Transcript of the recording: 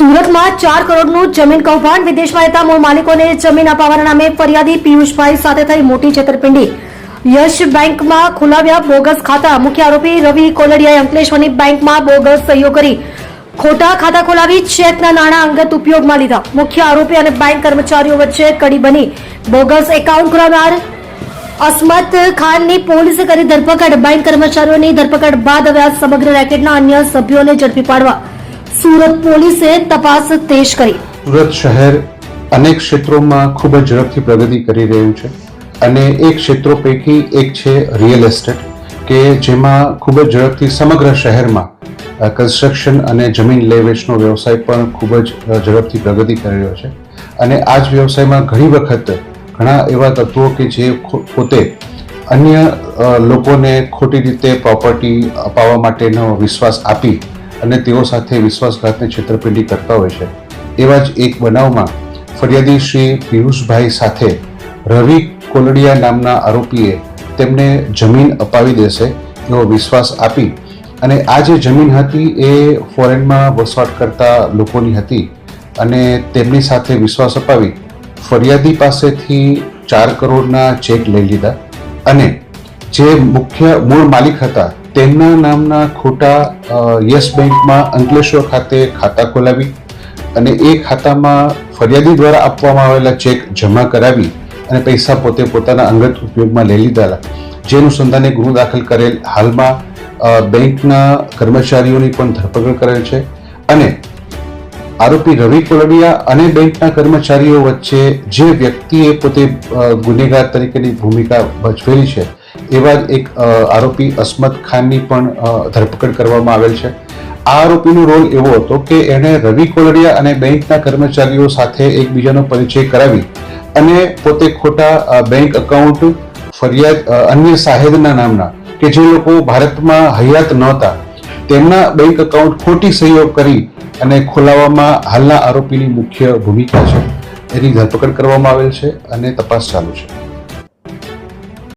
સુરતમાં 4 કરોડનું જમીન કૌભાંડ, વિદેશમાં રહેતા મૂળ માલિકોને જમીન અપાવવાના નામે ફરિયાદી પિયુષભાઈ સાથે થઈ મોટી છેતરપિંડી. યશ બેંકમાં ખોલાવ્યા બોગસ ખાતા. મુખ્ય આરોપી રવિ કોલડિયાએ અંકલેશ્વરની બેંકમાં બોગસ સહીઓ કરી ખોટા ખાતા ખોલાવી ચેકના નાણાં અંગત ઉપયોગમાં લીધા. મુખ્ય આરોપી અને બેંક કર્મચારીઓ વચ્ચે કડી બની બોગસ એકાઉન્ટ ખોલાવનાર અસમત ખાનની પોલીસે કરી ધરપકડ. બેંક કર્મચારીઓની ધરપકડ બાદ હવે આ સમગ્ર રેકેટના અન્ય સભ્યોને ઝડપી પાડવા સુરત પોલીસે તપાસ તેજ કરી. સુરત શહેર અનેક ક્ષેત્રોમાં ખૂબ જ ઝડપથી પ્રગતિ કરી રહ્યું છે અને એ ક્ષેત્રો પૈકી એક છે રિયલ એસ્ટેટ, કે જેમાં ખૂબ જ ઝડપથી સમગ્ર શહેરમાં કન્સ્ટ્રક્શન અને જમીન લે વેચનો વ્યવસાય પણ ખૂબ જ ઝડપથી પ્રગતિ કરી રહ્યો છે. અને આ જ વ્યવસાયમાં ઘણી વખત ઘણા એવા તત્વો કે જે પોતે અન્ય લોકોને ખોટી રીતે પ્રોપર્ટી અપાવવા માટેનો વિશ્વાસ આપી અને તેઓ સાથે વિશ્વાસઘાતને છેતરપિંડી કરતા હોય છે. એવા જ એક બનાવમાં ફરિયાદી શ્રી પિયુષભાઈ સાથે રવિ કોલડિયા નામના આરોપીએ તેમને જમીન અપાવી દેશે એવો વિશ્વાસ આપી અને આ જે જમીન હતી એ ફોરેનમાં વસવાટ કરતા લોકોની હતી અને તેમની સાથે વિશ્વાસ અપાવી ફરિયાદી પાસેથી 4 કરોડના ચેક લઈ લીધા અને જે મુખ્ય મૂળ માલિક હતા તેમના નામના ખોટા યસ બેંકમાં અંકલેશ્વર ખાતે ખાતા ખોલાવી અને એ ખાતામાં ફરિયાદી દ્વારા આપવામાં આવેલા ચેક જમા કરાવી અને પૈસા પોતે પોતાના અંગત ઉપયોગમાં લઈ લીધા. જે અનુસંધાને ગુનો દાખલ કરેલ. હાલમાં બેંકના કર્મચારીઓની પણ ધરપકડ કરેલ છે અને આરોપી રવિ કોલડિયા અને બેંકના કર્મચારીઓ વચ્ચે જે વ્યક્તિએ પોતે ગુનેગાર તરીકેની ભૂમિકા ભજવેલી છે એવા જ એક આરોપી અસમત ખાનની પણ ધરપકડ કરવામાં આવેલ છે. આ આરોપીનો રોલ એવો હતો કે એણે રવિ કોલડિયા અને બેંકના કર્મચારીઓ સાથે એકબીજાનો પરિચય કરાવી અને પોતે ખોટા બેંક એકાઉન્ટ અન્ય સાહેદના નામના કે જે લોકો ભારતમાં હયાત નહોતા તેમના બેંક એકાઉન્ટ ખોટી સહીઓ કરી અને ખોલાવવામાં હાલના આરોપીની મુખ્ય ભૂમિકા છે. એની ધરપકડ કરવામાં આવેલ છે અને તપાસ ચાલુ છે.